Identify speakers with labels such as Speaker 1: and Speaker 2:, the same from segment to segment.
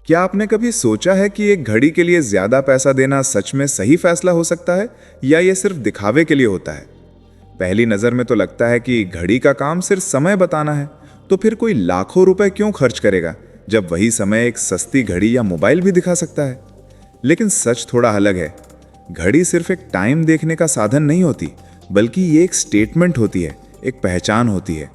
Speaker 1: क्या आपने कभी सोचा है कि एक घड़ी के लिए ज्यादा पैसा देना सच में सही फैसला हो सकता है या ये सिर्फ दिखावे के लिए होता है? पहली नजर में तो लगता है कि घड़ी का काम सिर्फ समय बताना है, तो फिर कोई लाखों रुपए क्यों खर्च करेगा जब वही समय एक सस्ती घड़ी या मोबाइल भी दिखा सकता है। लेकिन सच थोड़ा अलग है। घड़ी सिर्फ एक टाइम देखने का साधन नहीं होती, बल्कि ये एक स्टेटमेंट होती है, एक पहचान होती है।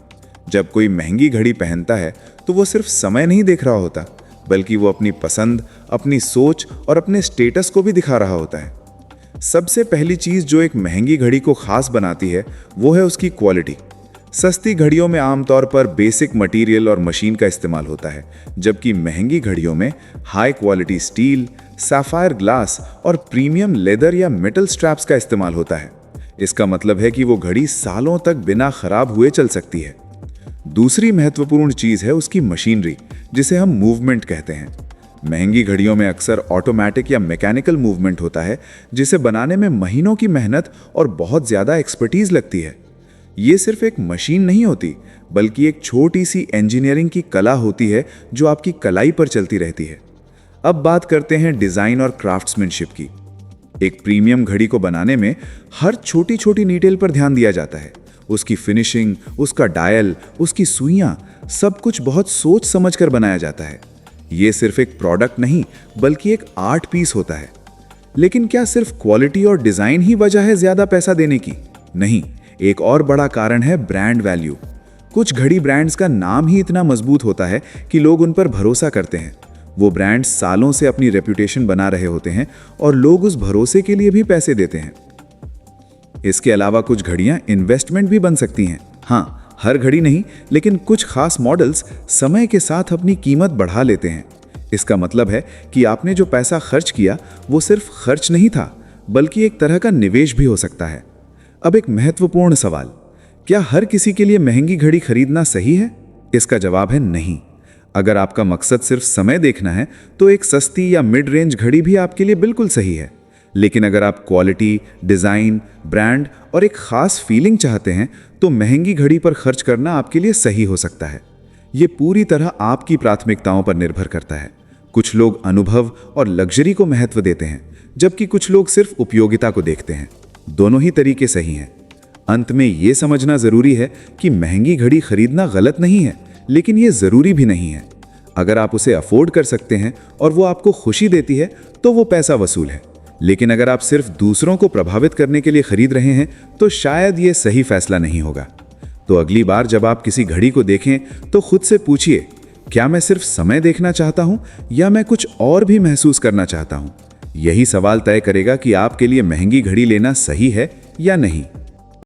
Speaker 1: जब कोई महंगी घड़ी पहनता है तो वो सिर्फ समय नहीं देख रहा होता, बल्कि वो अपनी पसंद, अपनी सोच और अपने स्टेटस को भी दिखा रहा होता है। सबसे पहली चीज जो एक महंगी घड़ी को खास बनाती है वो है उसकी क्वालिटी। सस्ती घड़ियों में आमतौर पर बेसिक मटेरियल और मशीन का इस्तेमाल होता है, जबकि महंगी घड़ियों में high quality steel, sapphire glass और प्रीमियम लेदर या मेटल स्ट्रैप्स का इस्तेमाल होता है। इसका मतलब है कि वो घड़ी सालों तक बिना खराब हुए चल सकती है। दूसरी महत्वपूर्ण चीज है उसकी मशीनरी, जिसे हम मूवमेंट कहते हैं। महंगी घड़ियों में अक्सर ऑटोमेटिक या मैकेनिकल मूवमेंट होता है, जिसे बनाने में महीनों की मेहनत और बहुत ज्यादा एक्सपर्टीज लगती है। ये सिर्फ एक मशीन नहीं होती, बल्कि एक छोटी सी इंजीनियरिंग की कला होती है जो आपकी कलाई पर चलती रहती है। अब बात करते हैं डिजाइन और क्राफ्ट्समैनशिप की। एक प्रीमियम घड़ी को बनाने में हर छोटी छोटी डिटेल पर ध्यान दिया जाता है। उसकी फिनिशिंग, उसका डायल, उसकी सुइयां, सब कुछ बहुत सोच समझकर बनाया जाता है। ये सिर्फ एक प्रोडक्ट नहीं, बल्कि एक आर्ट पीस होता है। लेकिन क्या सिर्फ क्वालिटी और डिजाइन ही वजह है ज्यादा पैसा देने की? नहीं, एक और बड़ा कारण है ब्रांड वैल्यू। कुछ घड़ी ब्रांड्स का नाम ही इतना मजबूत होता है कि लोग उन पर भरोसा करते हैं। वो ब्रांड्स सालों से अपनी रेपुटेशन बना रहे होते हैं और लोग उस भरोसे के लिए भी पैसे देते हैं। इसके अलावा कुछ घड़ियां इन्वेस्टमेंट भी बन सकती हैं। हाँ, हर घड़ी नहीं, लेकिन कुछ खास मॉडल्स समय के साथ अपनी कीमत बढ़ा लेते हैं। इसका मतलब है कि आपने जो पैसा खर्च किया वो सिर्फ खर्च नहीं था, बल्कि एक तरह का निवेश भी हो सकता है। अब एक महत्वपूर्ण सवाल, क्या हर किसी के लिए महंगी घड़ी खरीदना सही है? इसका जवाब है नहीं। अगर आपका मकसद सिर्फ समय देखना है तो एक सस्ती या मिड रेंज घड़ी भी आपके लिए बिल्कुल सही है। लेकिन अगर आप क्वालिटी, डिजाइन, ब्रांड और एक खास फीलिंग चाहते हैं तो महंगी घड़ी पर खर्च करना आपके लिए सही हो सकता है। ये पूरी तरह आपकी प्राथमिकताओं पर निर्भर करता है। कुछ लोग अनुभव और लग्जरी को महत्व देते हैं, जबकि कुछ लोग सिर्फ उपयोगिता को देखते हैं। दोनों ही तरीके सही हैं। अंत में ये समझना जरूरी है कि महंगी घड़ी खरीदना गलत नहीं है, लेकिन ये जरूरी भी नहीं है। अगर आप उसे अफोर्ड कर सकते हैं और वो आपको खुशी देती है तो वो पैसा वसूल है। लेकिन अगर आप सिर्फ दूसरों को प्रभावित करने के लिए खरीद रहे हैं तो शायद ये सही फैसला नहीं होगा। तो अगली बार जब आप किसी घड़ी को देखें तो खुद से पूछिए, क्या मैं सिर्फ समय देखना चाहता हूं या मैं कुछ और भी महसूस करना चाहता हूं? यही सवाल तय करेगा कि आपके लिए महंगी घड़ी लेना सही है या नहीं।